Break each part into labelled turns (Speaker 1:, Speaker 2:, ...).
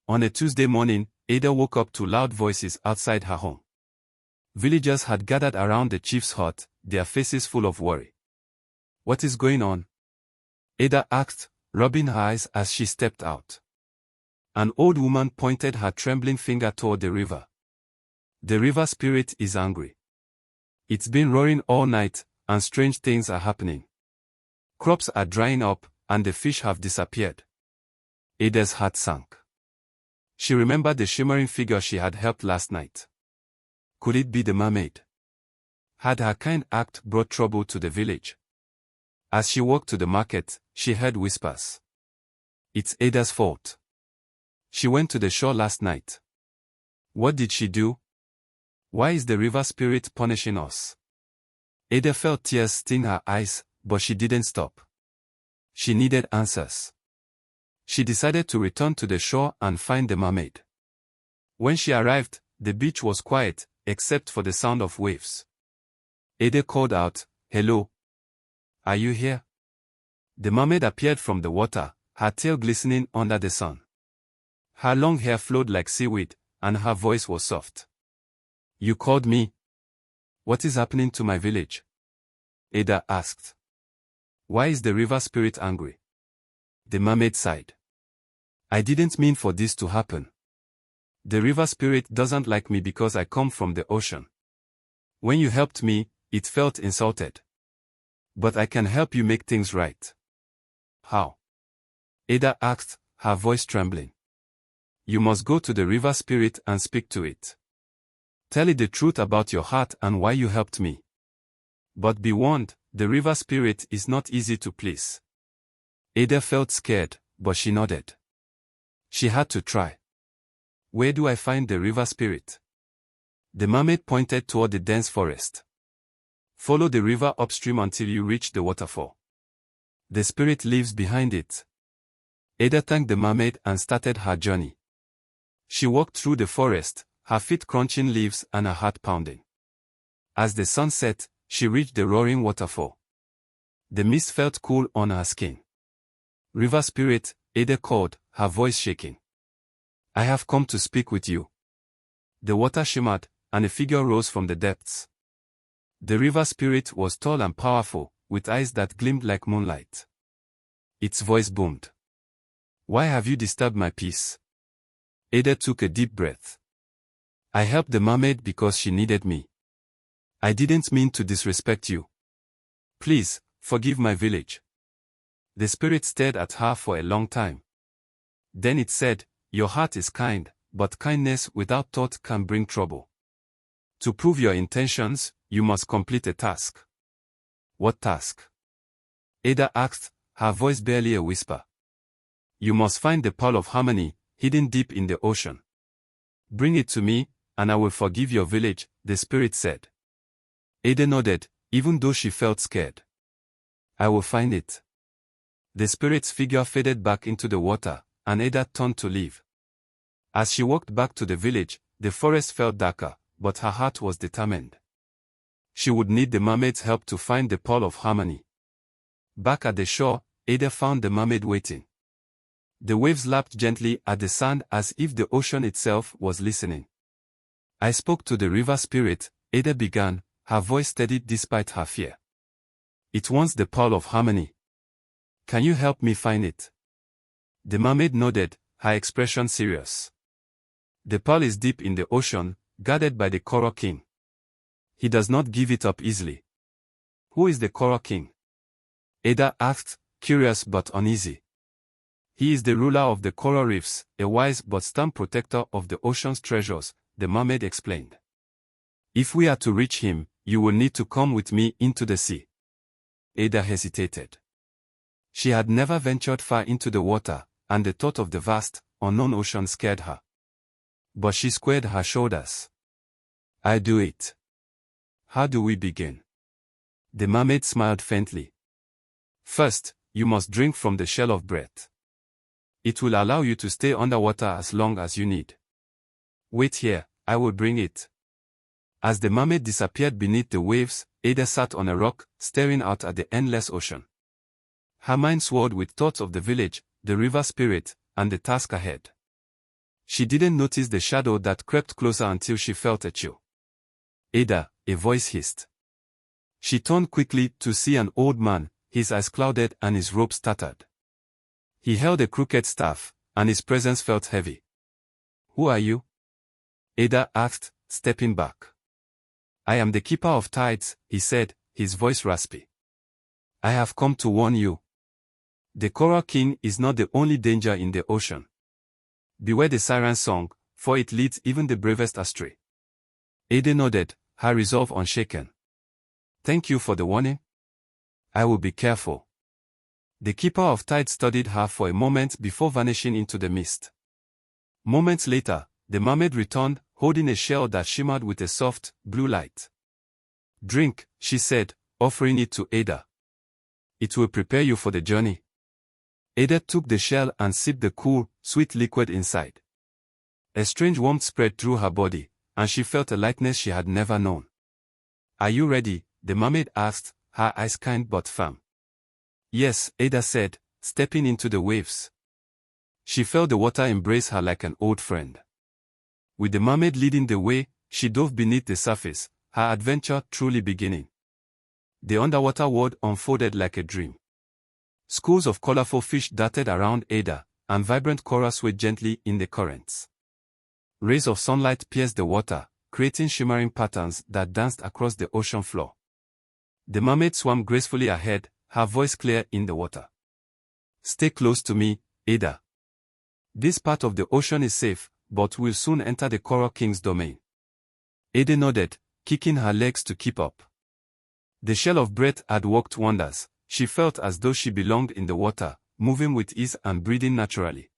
Speaker 1: On a Tuesday morning, Ada woke up to loud voices outside her home. Villagers had gathered around the chief's hut, their faces full of worry. "What is going on?" Ada asked, rubbing her eyes as she stepped out. An old woman pointed her trembling finger toward the river. "The river spirit is angry. It's been roaring all night, and strange things are happening. Crops are drying up, and the fish have disappeared." Ada's heart sank. She remembered the shimmering figure she had helped last night. Could it be the mermaid? Had her kind act brought trouble to the village? As she walked to the market, she heard whispers. "It's Ada's fault. She went to the shore last night. What did she do? Why is the river spirit punishing us?" Ada felt tears sting her eyes, but she didn't stop. She needed answers. She decided to return to the shore and find the mermaid. When she arrived, the beach was quiet, except for the sound of waves. Ada called out, "Hello. Are you here?" The mermaid appeared from the water, her tail glistening under the sun. Her long hair flowed like seaweed, and her voice was soft. "You called me? What is happening to my village?" Ada asked. "Why is the river spirit angry?" The mermaid sighed. "I didn't mean for this to happen. The river spirit doesn't like me because I come from the ocean. When you helped me, it felt insulted. But I can help you make things right." "How?" Ada asked, her voice trembling. "You must go to the river spirit and speak to it. Tell it the truth about your heart and why you helped me. But be warned, the river spirit is not easy to please." Ada felt scared, but she nodded. She had to try. "Where do I find the river spirit?" The mermaid pointed toward the dense forest. "Follow the river upstream until you reach the waterfall. The spirit lives behind it." Ada thanked the mermaid and started her journey. She walked through the forest, her feet crunching leaves and her heart pounding. As the sun set, she reached the roaring waterfall. The mist felt cool on her skin. "River spirit," Ada called, her voice shaking. "I have come to speak with you." The water shimmered, and a figure rose from the depths. The river spirit was tall and powerful, with eyes that gleamed like moonlight. Its voice boomed. "Why have you disturbed my peace?" Ada took a deep breath. "I helped the mermaid because she needed me. I didn't mean to disrespect you. Please, forgive my village." The spirit stared at her for a long time. Then it said, "Your heart is kind, but kindness without thought can bring trouble. To prove your intentions, you must complete a task." "What task?" Ada asked, her voice barely a whisper. "You must find the pearl of harmony, hidden deep in the ocean. Bring it to me, and I will forgive your village," the spirit said. Ada nodded, even though she felt scared. "I will find it." The spirit's figure faded back into the water, and Ada turned to leave. As she walked back to the village, the forest felt darker, but her heart was determined. She would need the mermaid's help to find the pearl of harmony. Back at the shore, Ada found the mermaid waiting. The waves lapped gently at the sand as if the ocean itself was listening. "I spoke to the river spirit," Ada began, her voice steady despite her fear. "It wants the pearl of harmony. Can you help me find it?" The mermaid nodded, her expression serious. "The pearl is deep in the ocean, guarded by the Coral King. He does not give it up easily." "Who is the Coral King?" Ada asked, curious but uneasy. "He is the ruler of the coral reefs, a wise but stern protector of the ocean's treasures," the mermaid explained. "If we are to reach him, you will need to come with me into the sea." Ada hesitated. She had never ventured far into the water, and the thought of the vast, unknown ocean scared her. But she squared her shoulders. "I'll do it." "How do we begin?" The mermaid smiled faintly. "First, you must drink from the shell of breath. It will allow you to stay underwater as long as you need. Wait here, I will bring it." As the mermaid disappeared beneath the waves, Ada sat on a rock, staring out at the endless ocean. Her mind swirled with thoughts of the village, the river spirit, and the task ahead. She didn't notice the shadow that crept closer until she felt a chill. Ada, a voice hissed. She turned quickly to see an old man, his eyes clouded and his robes tattered. He held a crooked staff, and his presence felt heavy. Who are you? Ada asked, stepping back. I am the keeper of tides, he said, his voice raspy. I have come to warn you. The Coral King is not the only danger in the ocean. Beware the siren song, for it leads even the bravest astray. Ada nodded, her resolve unshaken. Thank you for the warning. I will be careful. The keeper of tides studied her for a moment before vanishing into the mist. Moments later, the mermaid returned, holding a shell that shimmered with a soft, blue light. Drink, she said, offering it to Ada. It will prepare you for the journey. Ada took the shell and sipped the cool, sweet liquid inside. A strange warmth spread through her body, and she felt a lightness she had never known. Are you ready? The mermaid asked, her eyes kind but firm. Yes, Ada said, stepping into the waves. She felt the water embrace her like an old friend. With the mermaid leading the way, she dove beneath the surface, her adventure truly beginning. The underwater world unfolded like a dream. Schools of colorful fish darted around Ada, and vibrant coral swayed gently in the currents. Rays of sunlight pierced the water, creating shimmering patterns that danced across the ocean floor. The mermaid swam gracefully ahead, her voice clear in the water. Stay close to me, Ada. This part of the ocean is safe, but we'll soon enter the Coral King's domain. Ada nodded, kicking her legs to keep up. The shell of breath had worked wonders. She felt as though she belonged in the water, moving with ease and breathing naturally.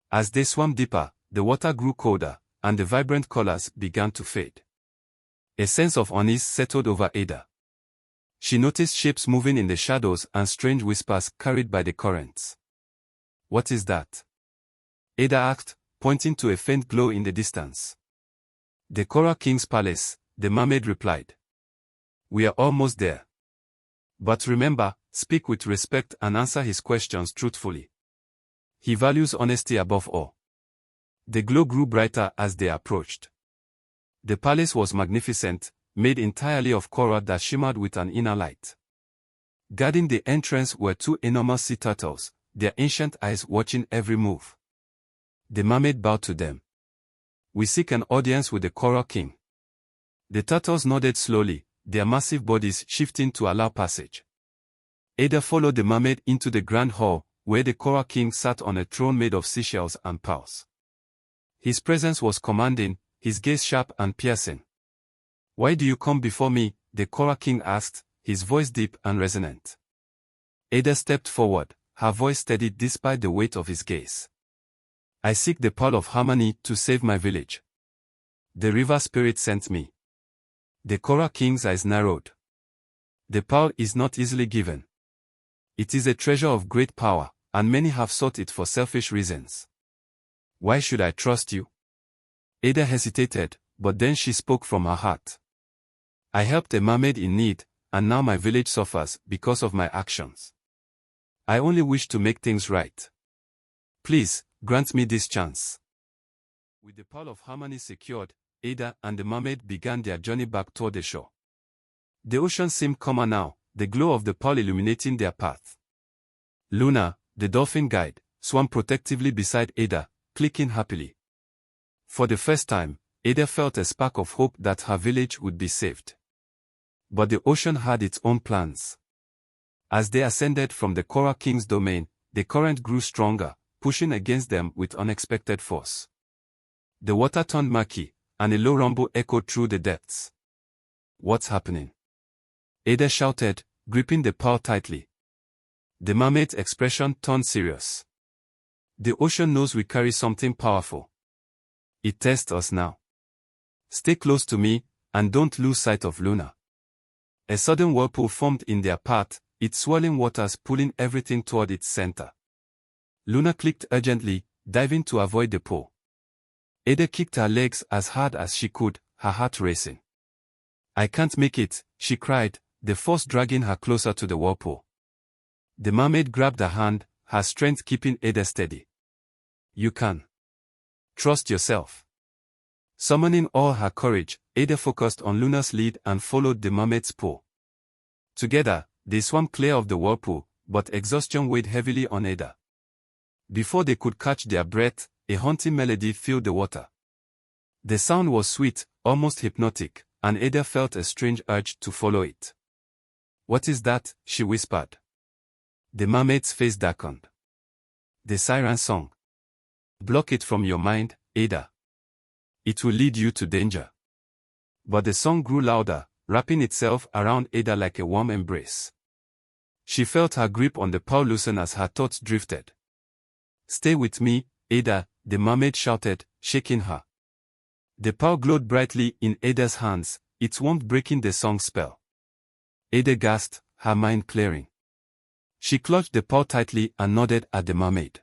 Speaker 1: As they swam deeper, the water grew colder, and the vibrant colors began to fade. A sense of unease settled over Ada. She noticed shapes moving in the shadows and strange whispers carried by the currents. What is that? Ada asked, pointing to a faint glow in the distance. The Coral King's palace, the mermaid replied. We are almost there. But remember, speak with respect and answer his questions truthfully. He values honesty above all. The glow grew brighter as they approached. The palace was magnificent, made entirely of coral that shimmered with an inner light. Guarding the entrance were two enormous sea turtles, their ancient eyes watching every move. The mermaid bowed to them. We seek an audience with the Coral King. The turtles nodded slowly, their massive bodies shifting to allow passage. Ada followed the mermaid into the grand hall, where the Coral King sat on a throne made of seashells and pearls. His presence was commanding, his gaze sharp and piercing. Why do you come before me? The Coral King asked, his voice deep and resonant. Ada stepped forward, her voice steady despite the weight of his gaze. I seek the pearl of harmony to save my village. The river spirit sent me. The Coral King's eyes narrowed. The pearl is not easily given. It is a treasure of great power, and many have sought it for selfish reasons. Why should I trust you? Ada hesitated, but then she spoke from her heart. I helped a mermaid in need, and now my village suffers because of my actions. I only wish to make things right. Please, grant me this chance. With the pearl of harmony secured, Ada and the mermaid began their journey back toward the shore. The ocean seemed calmer now, the glow of the pearl illuminating their path. Luna, the dolphin guide, swam protectively beside Ada, clicking happily. For the first time, Ada felt a spark of hope that her village would be saved. But the ocean had its own plans. As they ascended from the Coral King's domain, the current grew stronger, pushing against them with unexpected force. The water turned murky, and a low rumble echoed through the depths. What's happening? Ada shouted, gripping the pearl tightly. The mermaid's expression turned serious. The ocean knows we carry something powerful. It tests us now. Stay close to me, and don't lose sight of Luna. A sudden whirlpool formed in their path, its swirling waters pulling everything toward its center. Luna clicked urgently, diving to avoid the pull. Ada kicked her legs as hard as she could, her heart racing. I can't make it, she cried, the force dragging her closer to the whirlpool. The mermaid grabbed her hand, her strength keeping Ada steady. You can. Trust yourself. Summoning all her courage, Ada focused on Luna's lead and followed the mermaid's pull. Together, they swam clear of the whirlpool, but exhaustion weighed heavily on Ada. Before they could catch their breath, a haunting melody filled the water. The sound was sweet, almost hypnotic, and Ada felt a strange urge to follow it. "What is that?" she whispered. The mermaid's face darkened. "The siren song. Block it from your mind, Ada. It will lead you to danger." But the song grew louder, wrapping itself around Ada like a warm embrace. She felt her grip on the pearl loosen as her thoughts drifted. "Stay with me, Ada," the mermaid shouted, shaking her. The pearl glowed brightly in Ada's hands, its warmth breaking the song's spell. Ada gasped, her mind clearing. She clutched the pearl tightly and nodded at the mermaid.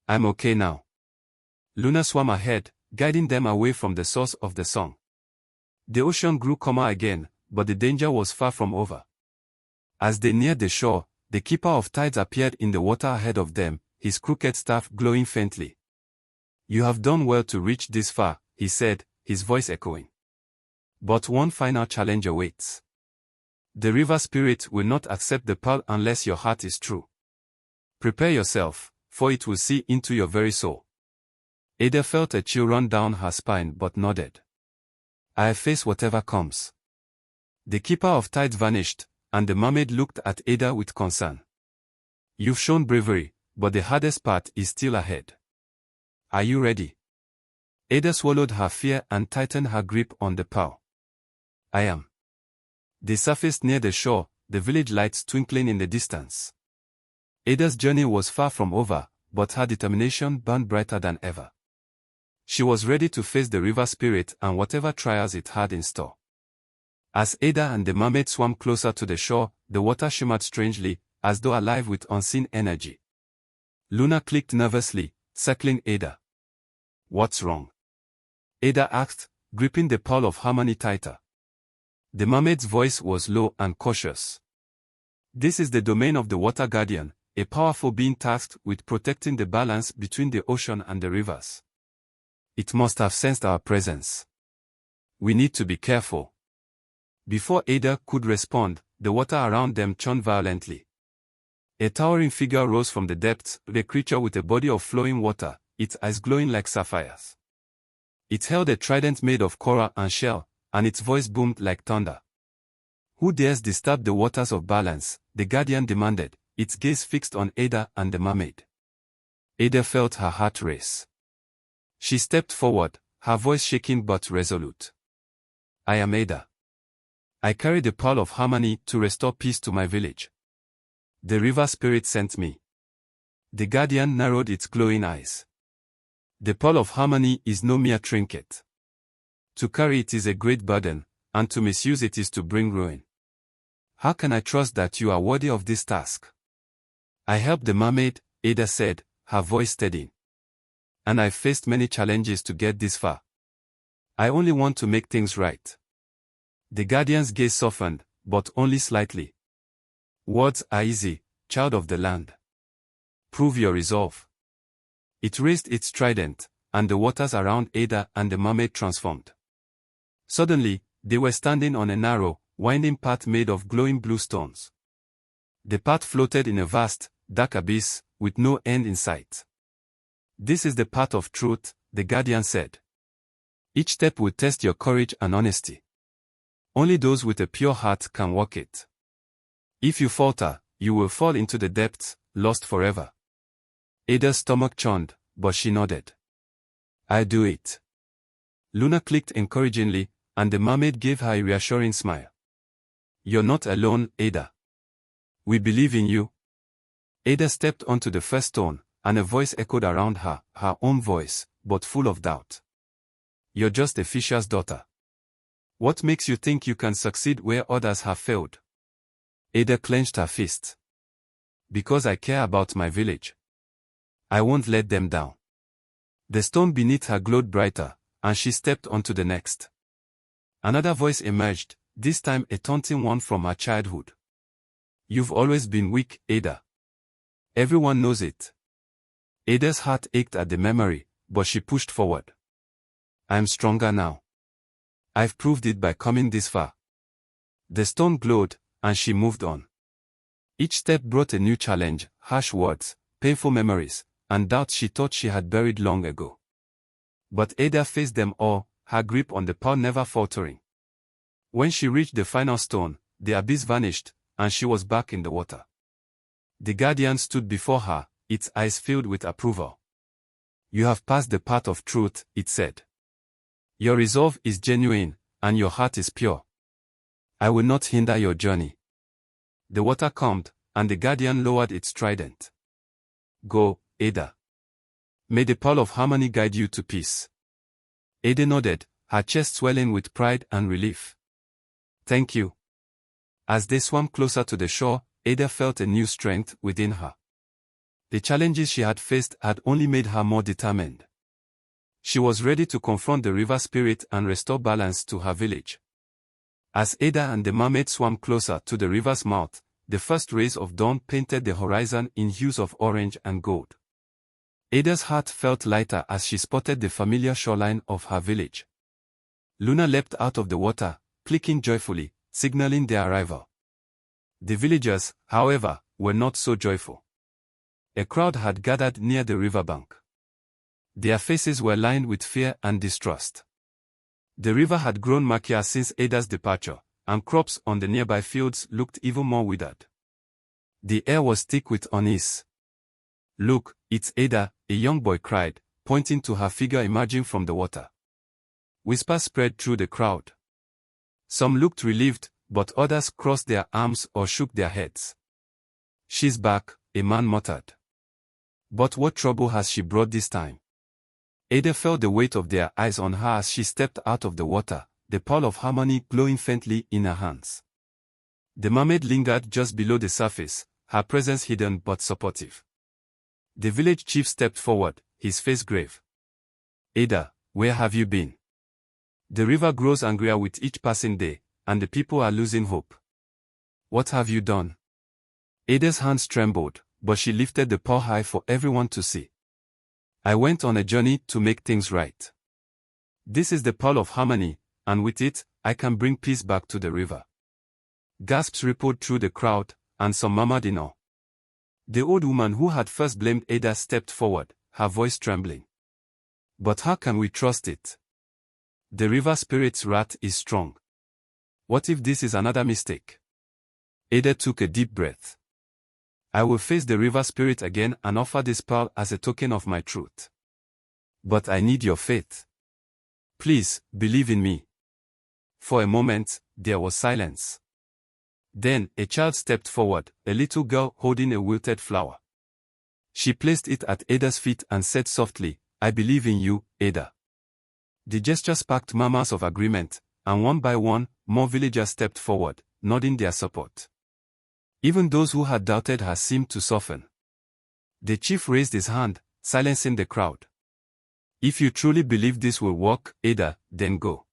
Speaker 1: "I'm okay now." Luna swam ahead, guiding them away from the source of the song. The ocean grew calmer again, but the danger was far from over. As they neared the shore, the keeper of tides appeared in the water ahead of them, his crooked staff glowing faintly. "You have done well to reach this far," he said, his voice echoing. "But one final challenge awaits. The river spirit will not accept the pearl unless your heart is true. Prepare yourself, for it will see into your very soul." Ada felt a chill run down her spine but nodded. "I'll face whatever comes." The keeper of tides vanished, and the mermaid looked at Ada with concern. "You've shown bravery, but the hardest part is still ahead. Are you ready?" Ada swallowed her fear and tightened her grip on the pearl. "I am." They surfaced near the shore, the village lights twinkling in the distance. Ada's journey was far from over, but her determination burned brighter than ever. She was ready to face the river spirit and whatever trials it had in store. As Ada and the mermaid swam closer to the shore, the water shimmered strangely, as though alive with unseen energy. Luna clicked nervously, circling Ada. "What's wrong?" Ada asked, gripping the pearl of harmony tighter. The mermaid's voice was low and cautious. "This is the domain of the water guardian, a powerful being tasked with protecting the balance between the ocean and the rivers. It must have sensed our presence. We need to be careful." Before Ada could respond, the water around them churned violently. A towering figure rose from the depths, a creature with a body of flowing water, its eyes glowing like sapphires. It held a trident made of coral and shell, and its voice boomed like thunder. "Who dares disturb the waters of balance?" the guardian demanded, its gaze fixed on Ada and the mermaid. Ada felt her heart race. She stepped forward, her voice shaking but resolute. "I am Ada. I carry the pearl of harmony to restore peace to my village. The river spirit sent me." The guardian narrowed its glowing eyes. "The pearl of harmony is no mere trinket. To carry it is a great burden, and to misuse it is to bring ruin. How can I trust that you are worthy of this task?" "I helped the mermaid," Ada said, her voice steadying. "And I've faced many challenges to get this far. I only want to make things right." The guardian's gaze softened, but only slightly. "Words are easy, child of the land. Prove your resolve." It raised its trident, and the waters around Ada and the mermaid transformed. Suddenly, they were standing on a narrow, winding path made of glowing blue stones. The path floated in a vast, dark abyss, with no end in sight. "This is the path of truth," the guardian said. "Each step will test your courage and honesty. Only those with a pure heart can walk it. If you falter, you will fall into the depths, lost forever." Ada's stomach churned, but she nodded. "I'll do it." Luna clicked encouragingly, and the mermaid gave her a reassuring smile. "You're not alone, Ada. We believe in you." Ada stepped onto the first stone, and a voice echoed around her, her own voice, but full of doubt. "You're just a fisher's daughter. What makes you think you can succeed where others have failed?" Ada clenched her fist. "Because I care about my village. I won't let them down." The stone beneath her glowed brighter, and she stepped onto the next. Another voice emerged, this time a taunting one from her childhood. "You've always been weak, Ada. Everyone knows it." Ada's heart ached at the memory, but she pushed forward. I'm stronger now. I've proved it by coming this far. The stone glowed, and she moved on. Each step brought a new challenge, harsh words, painful memories, and doubts she thought she had buried long ago. But Ada faced them all, her grip on the pearl never faltering. When she reached the final stone, the abyss vanished, and she was back in the water. The guardian stood before her, its eyes filled with approval. You have passed the path of truth, it said. Your resolve is genuine, and your heart is pure. I will not hinder your journey. The water calmed, and the guardian lowered its trident. Go, Ada. May the pearl of harmony guide you to peace. Ada nodded, her chest swelling with pride and relief. Thank you. As they swam closer to the shore, Ada felt a new strength within her. The challenges she had faced had only made her more determined. She was ready to confront the river spirit and restore balance to her village. As Ada and the mermaid swam closer to the river's mouth, the first rays of dawn painted the horizon in hues of orange and gold. Ada's heart felt lighter as she spotted the familiar shoreline of her village. Luna leapt out of the water, clicking joyfully, signaling their arrival. The villagers, however, were not so joyful. A crowd had gathered near the riverbank. Their faces were lined with fear and distrust. The river had grown murkier since Ada's departure, and crops on the nearby fields looked even more withered. The air was thick with unease. Look, it's Ada, a young boy cried, pointing to her figure emerging from the water. Whispers spread through the crowd. Some looked relieved, but others crossed their arms or shook their heads. She's back, a man muttered. But what trouble has she brought this time? Ada felt the weight of their eyes on her as she stepped out of the water, the pearl of harmony glowing faintly in her hands. The mermaid lingered just below the surface, her presence hidden but supportive. The village chief stepped forward, his face grave. Ada, where have you been? The river grows angrier with each passing day, and the people are losing hope. What have you done? Ada's hands trembled, but she lifted the pearl high for everyone to see. I went on a journey to make things right. This is the pearl of harmony, and with it, I can bring peace back to the river. Gasps rippled through the crowd, and some murmured in awe. The old woman who had first blamed Ada stepped forward, her voice trembling. But how can we trust it? The river spirit's wrath is strong. What if this is another mistake? Ada took a deep breath. I will face the river spirit again and offer this pearl as a token of my truth. But I need your faith. Please, believe in me. For a moment, there was silence. Then, a child stepped forward, a little girl holding a wilted flower. She placed it at Ada's feet and said softly, I believe in you, Ada. The gesture sparked murmurs of agreement, and one by one, more villagers stepped forward, nodding their support. Even those who had doubted her seemed to soften. The chief raised his hand, silencing the crowd. If you truly believe this will work, Ada, then go.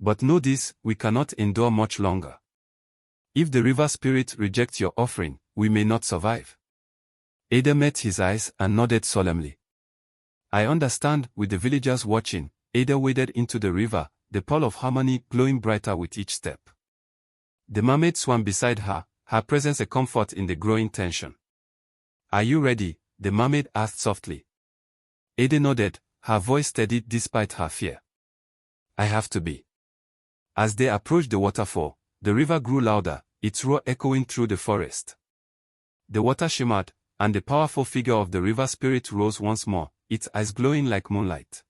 Speaker 1: But know this, we cannot endure much longer. If the river spirit rejects your offering, we may not survive. Ada met his eyes and nodded solemnly. I understand. With the villagers watching, Ada waded into the river, the pearl of harmony glowing brighter with each step. The mermaid swam beside her, her presence a comfort in the growing tension. Are you ready? The mermaid asked softly. Ada nodded, her voice steadied despite her fear. I have to be. As they approached the waterfall, the river grew louder, its roar echoing through the forest. The water shimmered, and the powerful figure of the river spirit rose once more, its eyes glowing like moonlight.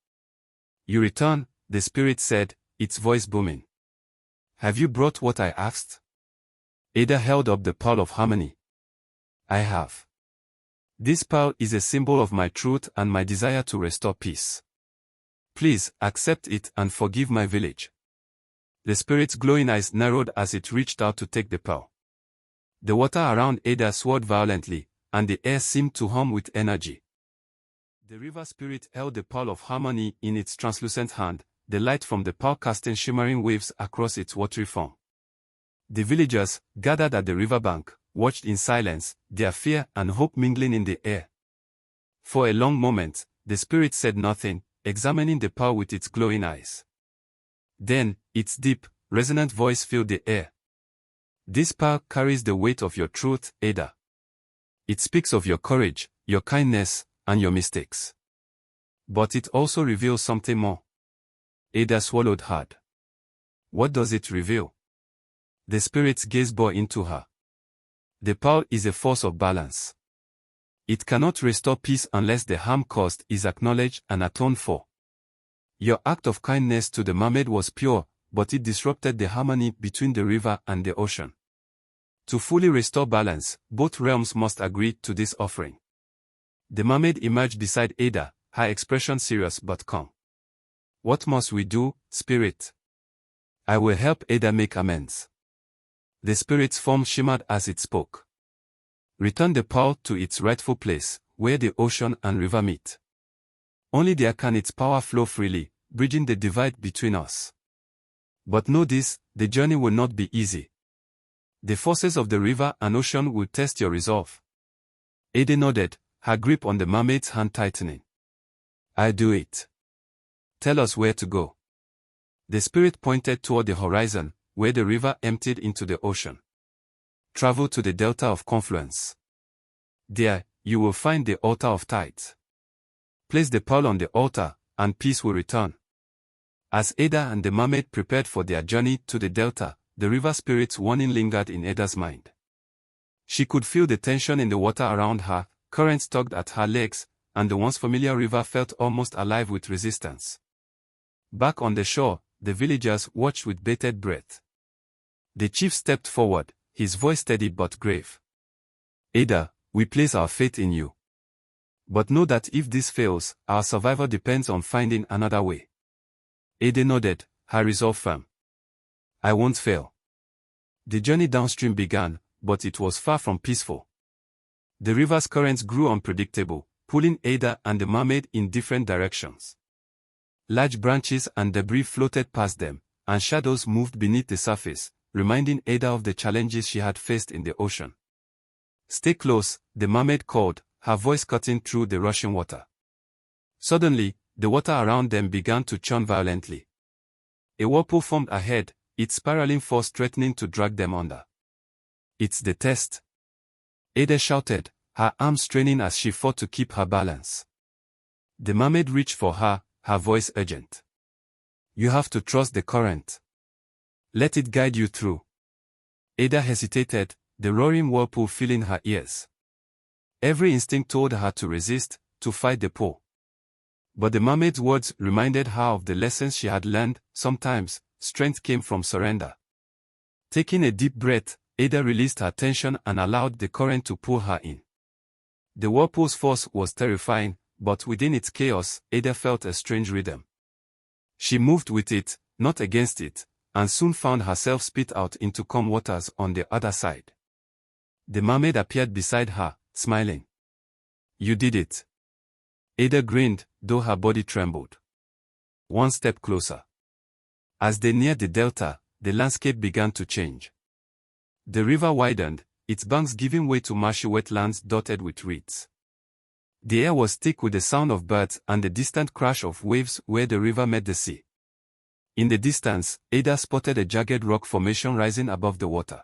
Speaker 1: You return, the spirit said, its voice booming. Have you brought what I asked? Ada held up the pearl of harmony. I have. This pearl is a symbol of my truth and my desire to restore peace. Please, accept it and forgive my village. The spirit's glowing eyes narrowed as it reached out to take the pearl. The water around Ada swirled violently, and the air seemed to hum with energy. The river spirit held the pearl of harmony in its translucent hand, the light from the pearl casting shimmering waves across its watery form. The villagers, gathered at the riverbank, watched in silence, their fear and hope mingling in the air. For a long moment, The spirit said nothing, examining the pearl with its glowing eyes. Then, its deep, resonant voice filled the air. This pearl carries the weight of your truth, Ada. It speaks of your courage, your kindness, and your mistakes. But it also reveals something more. Ada swallowed hard. What does it reveal? The spirit's gaze bore into her. The pearl is a force of balance. It cannot restore peace unless the harm caused is acknowledged and atoned for. Your act of kindness to the mermaid was pure, but it disrupted the harmony between the river and the ocean. To fully restore balance, both realms must agree to this offering. The mermaid emerged beside Ada, her expression serious but calm. What must we do, spirit? I will help Ada make amends. The spirit's form shimmered as it spoke. Return the pearl to its rightful place, where the ocean and river meet. Only there can its power flow freely, bridging the divide between us. But know this, the journey will not be easy. The forces of the river and ocean will test your resolve. Ada nodded, her grip on the mermaid's hand tightening. I'll do it. Tell us where to go. The spirit pointed toward the horizon, where the river emptied into the ocean. Travel to the delta of confluence. There, you will find the altar of tides. Place the pearl on the altar, and peace will return. As Ada and the mermaid prepared for their journey to the delta, the river spirit's warning lingered in Ada's mind. She could feel the tension in the water around her, currents tugged at her legs, and the once familiar river felt almost alive with resistance. Back on the shore, the villagers watched with bated breath. The chief stepped forward, his voice steady but grave. Ada, we place our faith in you. But know that if this fails, our survival depends on finding another way. Ada nodded, her resolve firm. I won't fail. The journey downstream began, but it was far from peaceful. The river's currents grew unpredictable, pulling Ada and the mermaid in different directions. Large branches and debris floated past them, and shadows moved beneath the surface, reminding Ada of the challenges she had faced in the ocean. Stay close, the mermaid called, her voice cutting through the rushing water. Suddenly, the water around them began to churn violently. A whirlpool formed ahead, its spiraling force threatening to drag them under. It's the test. Ada shouted, her arms straining as she fought to keep her balance. The mermaid reached for her, her voice urgent. You have to trust the current. Let it guide you through. Ada hesitated, the roaring whirlpool filling her ears. Every instinct told her to resist, to fight the pull. But the mermaid's words reminded her of the lessons she had learned. Sometimes, strength came from surrender. Taking a deep breath, Ada released her tension and allowed the current to pull her in. The whirlpool's force was terrifying, but within its chaos, Ada felt a strange rhythm. She moved with it, not against it, and soon found herself spit out into calm waters on the other side. The mermaid appeared beside her, smiling. You did it. Ada grinned, though her body trembled. One step closer. As they neared the delta, the landscape began to change. The river widened, its banks giving way to marshy wetlands dotted with reeds. The air was thick with the sound of birds and the distant crash of waves where the river met the sea. In the distance, Ada spotted a jagged rock formation rising above the water.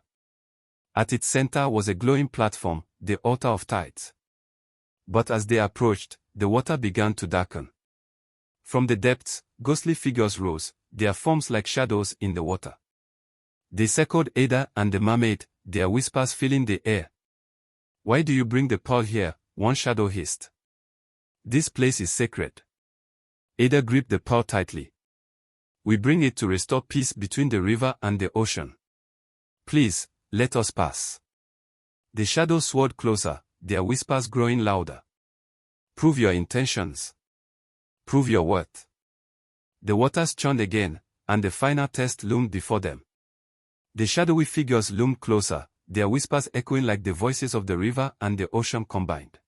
Speaker 1: At its center was a glowing platform, the altar of tides. But as they approached, the water began to darken. From the depths, ghostly figures rose, their forms like shadows in the water. They circled Ada and the mermaid, their whispers filling the air. Why do you bring the pearl here? One shadow hissed. This place is sacred. Ada gripped the pearl tightly. We bring it to restore peace between the river and the ocean. Please, let us pass. The shadows swirled closer, their whispers growing louder. Prove your intentions. Prove your worth. The waters churned again, and the final test loomed before them. The shadowy figures loomed closer, their whispers echoing like the voices of the river and the ocean combined.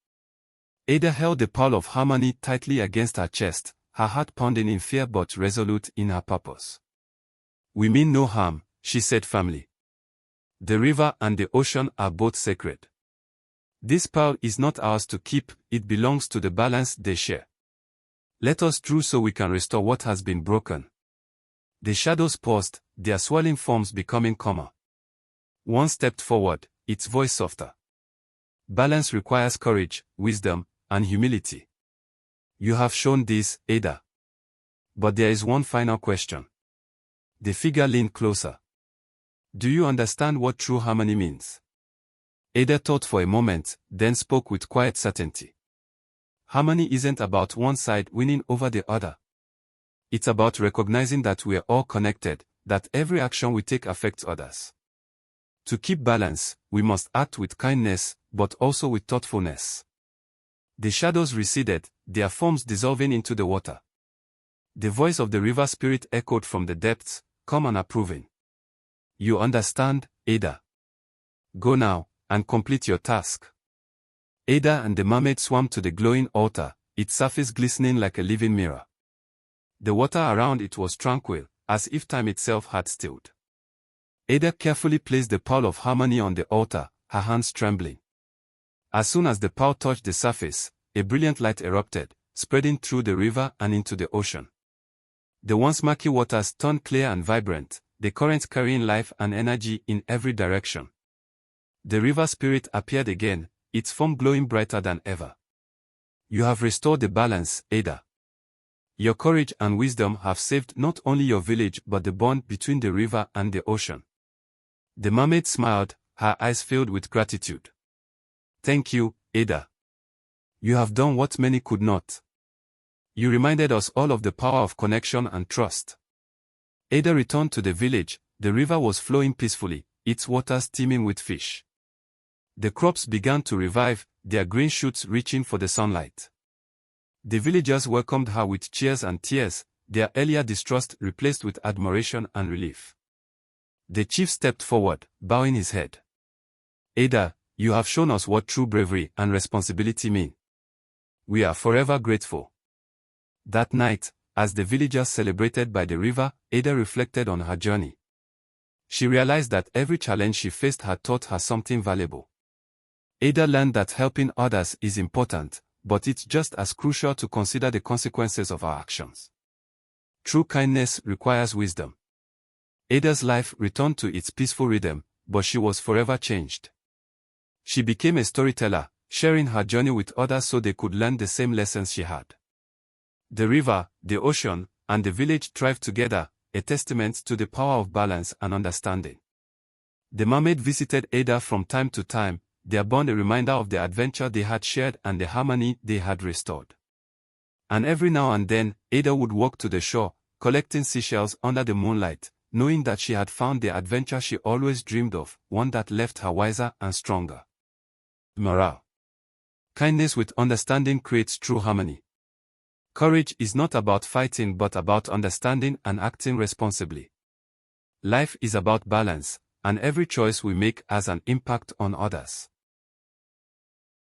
Speaker 1: Ada held the pearl of harmony tightly against her chest, her heart pounding in fear but resolute in her purpose. We mean no harm, she said firmly. The river and the ocean are both sacred. This pearl is not ours to keep, it belongs to the balance they share. Let us through so we can restore what has been broken. The shadows paused, their swirling forms becoming calmer. One stepped forward, its voice softer. Balance requires courage, wisdom, and humility. You have shown this, Ada. But there is one final question. The figure leaned closer. Do you understand what true harmony means? Ada thought for a moment, then spoke with quiet certainty. Harmony isn't about one side winning over the other. It's about recognizing that we are all connected, that every action we take affects others. To keep balance, we must act with kindness, but also with thoughtfulness. The shadows receded, their forms dissolving into the water. The voice of the river spirit echoed from the depths, calm and approving. You understand, Ada. Go now, and complete your task. Ada and the mermaid swam to the glowing altar, its surface glistening like a living mirror. The water around it was tranquil, as if time itself had stilled. Ada carefully placed the pearl of harmony on the altar, her hands trembling. As soon as the pearl touched the surface, a brilliant light erupted, spreading through the river and into the ocean. The once murky waters turned clear and vibrant, the currents carrying life and energy in every direction. The river spirit appeared again, its form glowing brighter than ever. You have restored the balance, Ada. Your courage and wisdom have saved not only your village but the bond between the river and the ocean. The mermaid smiled, her eyes filled with gratitude. Thank you, Ada. You have done what many could not. You reminded us all of the power of connection and trust. Ada returned to the village, the river was flowing peacefully, its waters teeming with fish. The crops began to revive, their green shoots reaching for the sunlight. The villagers welcomed her with cheers and tears, their earlier distrust replaced with admiration and relief. The chief stepped forward, bowing his head. Ada, you have shown us what true bravery and responsibility mean. We are forever grateful. That night, as the villagers celebrated by the river, Ada reflected on her journey. She realized that every challenge she faced had taught her something valuable. Ada learned that helping others is important, but it's just as crucial to consider the consequences of our actions. True kindness requires wisdom. Ada's life returned to its peaceful rhythm, but she was forever changed. She became a storyteller, sharing her journey with others so they could learn the same lessons she had. The river, the ocean, and the village thrived together, a testament to the power of balance and understanding. The mermaid visited Ada from time to time, their bond a reminder of the adventure they had shared and the harmony they had restored. And every now and then, Ada would walk to the shore, collecting seashells under the moonlight, knowing that she had found the adventure she always dreamed of, one that left her wiser and stronger. Morale. Kindness with understanding creates true harmony. Courage is not about fighting but about understanding and acting responsibly. Life is about balance, and every choice we make has an impact on others.